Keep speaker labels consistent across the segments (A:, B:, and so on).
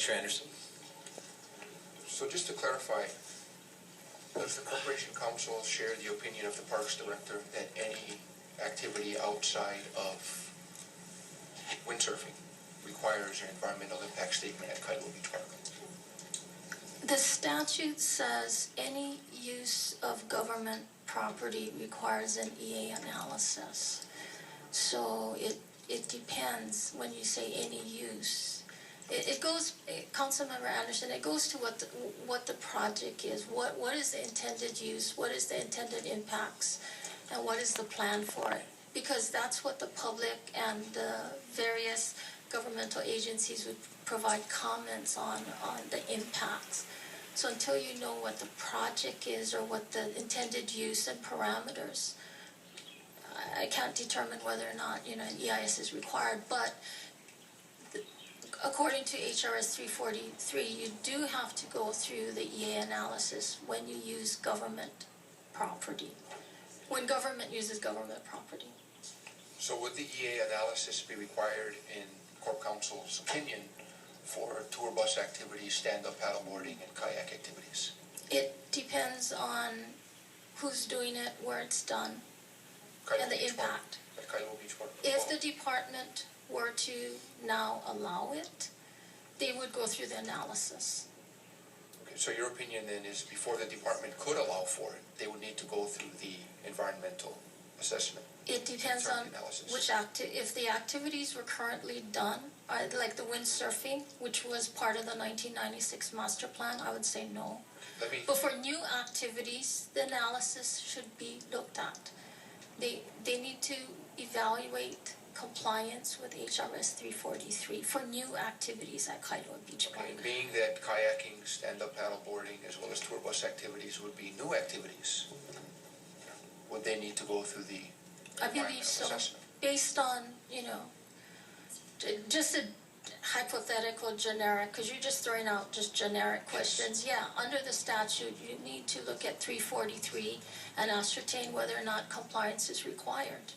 A: Vice Chair Anderson.
B: So just to clarify, does the Corporation Council share the opinion of the Parks Director that any activity outside of windsurfing requires an environmental impact statement at Kailua Beach Park?
C: The statute says any use of government property requires an EA analysis. So it depends when you say any use. It goes, Councilmember Anderson, it goes to what the project is, what is the intended use, what is the intended impacts, and what is the plan for it. Because that's what the public and the various governmental agencies would provide comments on the impacts. So until you know what the project is or what the intended use and parameters, I can't determine whether or not an EIS is required. But according to HRS 343, you do have to go through the EA analysis when you use government property, when government uses government property.
B: So would the EA analysis be required in Corp Council's opinion for tour bus activities, stand-up paddleboarding, and kayak activities?
C: It depends on who's doing it, where it's done, and the impact.
B: At Kailua Beach Park.
C: If the department were to now allow it, they would go through the analysis.
B: Okay, so your opinion then is before the department could allow for it, they would need to go through the environmental assessment.
C: It depends on which if the activities were currently done, like the windsurfing, which was part of the 1996 master plan, I would say no. But for new activities, the analysis should be looked at. They need to evaluate compliance with HRS 343 for new activities at Kailua Beach Park.
B: Okay, being that kayaking, stand-up paddleboarding, as well as tour bus activities would be new activities, would they need to go through the
C: I believe so.
B: assessment?
C: Based on, just a hypothetical generic, because you're just throwing out just generic questions. Yes. Yeah, under the statute, you need to look at 343 and ascertain whether or not compliance is required.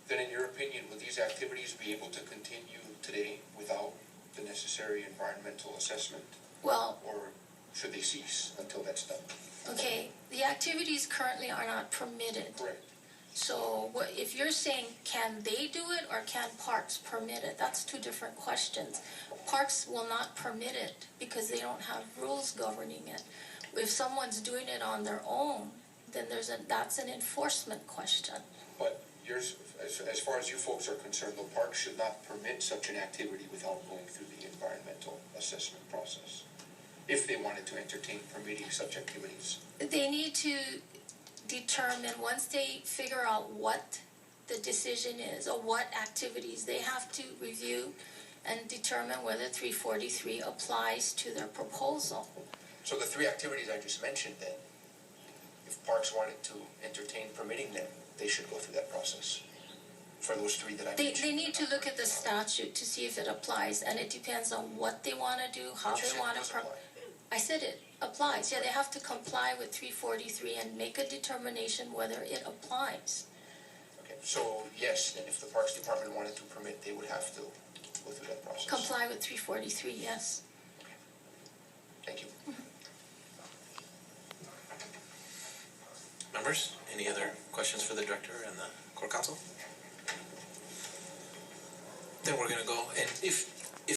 B: Then in your opinion, would these activities be able to continue today without the necessary environmental assessment?
C: Well,
B: or should they cease until that's done?
C: Okay, the activities currently are not permitted.
B: Correct.
C: So if you're saying can they do it or can parks permit it, that's two different questions. Parks will not permit it because they don't have rules governing it. If someone's doing it on their own, then that's an enforcement question.
B: But as far as you folks are concerned, the park should not permit such an activity without going through the environmental assessment process, if they wanted to entertain permitting such activities. They
C: need to determine, once they figure out what the decision is or what activities, they have to review and determine whether 343 applies to their proposal.
B: So the three activities I just mentioned then, if parks wanted to entertain permitting them, they should go through that process for those three that I mentioned.
C: They need to look at the statute to see if it applies, and it depends on what they want to do, how they want to. I said it applies. Yeah, they have to comply with 343 and make a determination whether it applies.
B: Okay, so yes, then if the Parks Department wanted to permit, they would have to go through that process.
C: Comply with 343, yes.
B: Okay. Thank you.
A: Members, any other questions for the Director and the Core Council? Then we're going to go, and if